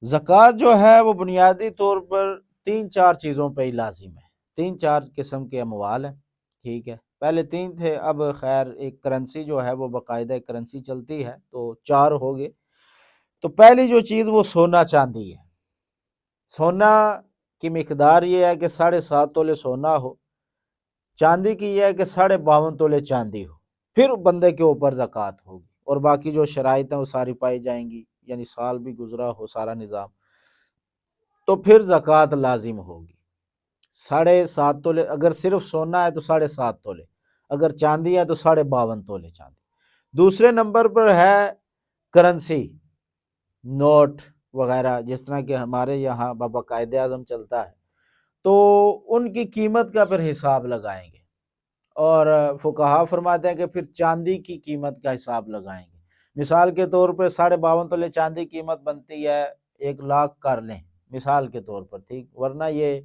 زکوٰۃ جو ہے وہ بنیادی طور پر تین چار چیزوں پہ ہی لازم ہے، تین چار قسم کے اموال ہیں، ٹھیک ہے، پہلے تین تھے، اب خیر ایک کرنسی جو ہے وہ باقاعدہ ایک کرنسی چلتی ہے تو چار ہو گئے۔ تو پہلی جو چیز وہ سونا چاندی ہے۔ سونا کی مقدار یہ ہے کہ 7.5 تولے سونا ہو، چاندی کی یہ ہے کہ 52.5 تولے چاندی ہو، پھر بندے کے اوپر زکوٰۃ ہوگی، اور باقی جو شرائط ہیں وہ ساری پائی جائیں گی، یعنی سال بھی گزرا ہو سارا نظام، تو پھر زکوٰۃ لازم ہوگی۔ 7.5 تولے اگر صرف سونا ہے تو 7.5 تولے، اگر چاندی ہے تو 52.5 تولے چاندی۔ دوسرے نمبر پر ہے کرنسی، نوٹ وغیرہ، جس طرح کہ ہمارے یہاں بابا قائد اعظم چلتا ہے، تو ان کی قیمت کا پھر حساب لگائیں گے، اور فقہا فرماتے ہیں کہ پھر چاندی کی قیمت کا حساب لگائیں گے۔ مثال کے طور پر 52.5 تولے چاندی قیمت بنتی ہے 1 لاکھ کر لیں مثال کے طور پر، ٹھیک، ورنہ یہ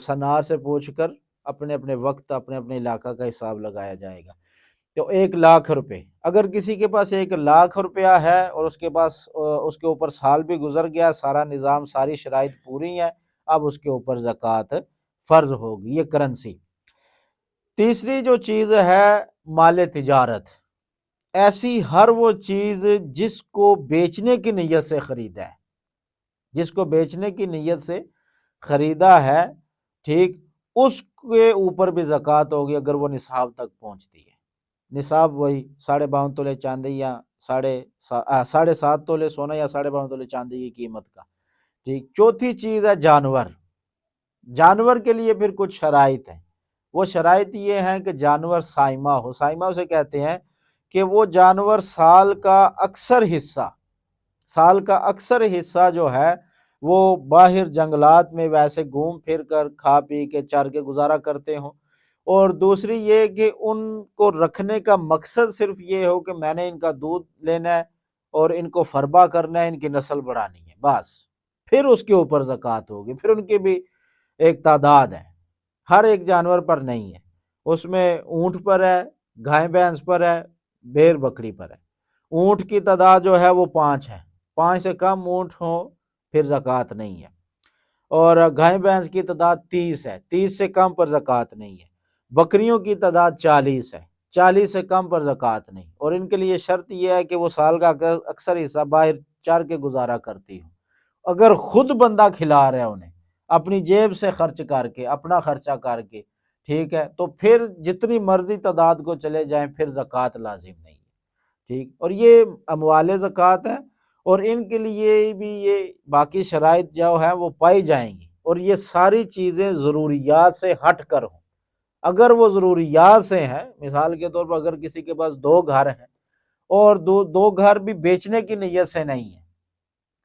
صنعار سے پوچھ کر اپنے اپنے وقت اپنے اپنے علاقہ کا حساب لگایا جائے گا۔ تو 1 لاکھ روپے، اگر کسی کے پاس 1 لاکھ روپیہ ہے اور اس کے پاس اس کے اوپر سال بھی گزر گیا، سارا نظام ساری شرائط پوری ہیں، اب اس کے اوپر زکوٰۃ فرض ہوگی، یہ کرنسی۔ تیسری جو چیز ہے مال تجارت، ایسی ہر وہ چیز جس کو بیچنے کی نیت سے خریدا ہے، جس کو بیچنے کی نیت سے خریدا ہے، ٹھیک، اس کے اوپر بھی زکوٰۃ ہوگی اگر وہ نصاب تک پہنچتی ہے۔ نصاب وہی 52.5 تولے چاندی یا 7.5 تولے سونا یا 52.5 تولے چاندی کی قیمت کا، ٹھیک۔ چوتھی چیز ہے جانور۔ جانور کے لیے پھر کچھ شرائط ہیں، وہ شرائط یہ ہیں کہ جانور سائمہ ہو۔ سائمہ اسے کہتے ہیں کہ وہ جانور سال کا اکثر حصہ جو ہے وہ باہر جنگلات میں ویسے گھوم پھر کر کھا پی کے چر کے گزارا کرتے ہوں، اور دوسری یہ کہ ان کو رکھنے کا مقصد صرف یہ ہو کہ میں نے ان کا دودھ لینا ہے اور ان کو فربا کرنا ہے، ان کی نسل بڑھانی ہے، بس، پھر اس کے اوپر زکوٰۃ ہوگی۔ پھر ان کی بھی ایک تعداد ہے، ہر ایک جانور پر نہیں ہے، اس میں اونٹ پر ہے، گائے بھینس پر ہے، بھیڑ بکری پر ہے۔ اونٹ کی تعداد جو ہے وہ 5 ہے، 5 سے کم اونٹ ہو پھر زکوٰۃ نہیں ہے، اور گائے بھینس کی تعداد 30 ہے، 30 سے کم پر زکوٰۃ نہیں ہے۔ بکریوں کی تعداد 40 ہے، 40 سے کم پر زکوٰۃ نہیں، اور ان کے لیے شرط یہ ہے کہ وہ سال کا اکثر حصہ باہر چر کے گزارا کرتی ہوں۔ اگر خود بندہ کھلا رہا ہے انہیں اپنی جیب سے خرچ کر کے، اپنا خرچہ کر کے، ٹھیک ہے، تو پھر جتنی مرضی تعداد کو چلے جائیں پھر زکوٰۃ لازم نہیں ہے، ٹھیک۔ اور یہ اموال زکوٰۃ ہے، اور ان کے لیے بھی یہ باقی شرائط جو ہیں وہ پائی جائیں گی، اور یہ ساری چیزیں ضروریات سے ہٹ کر ہوں۔ اگر وہ ضروریات سے ہیں، مثال کے طور پر اگر کسی کے پاس 2 گھر ہیں اور دو گھر بھی بیچنے کی نیت سے نہیں ہے،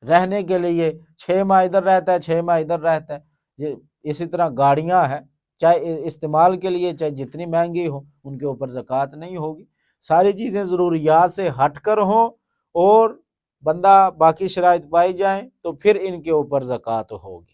رہنے کے لیے 6 ماہ ادھر رہتا ہے 6 ماہ ادھر رہتا ہے، یہ اسی طرح گاڑیاں ہیں، چاہے استعمال کے لیے چاہے جتنی مہنگی ہو ان کے اوپر زکوٰۃ نہیں ہوگی۔ ساری چیزیں ضروریات سے ہٹ کر ہوں اور بندہ باقی شرائط پائی جائیں تو پھر ان کے اوپر زکوٰۃ ہوگی۔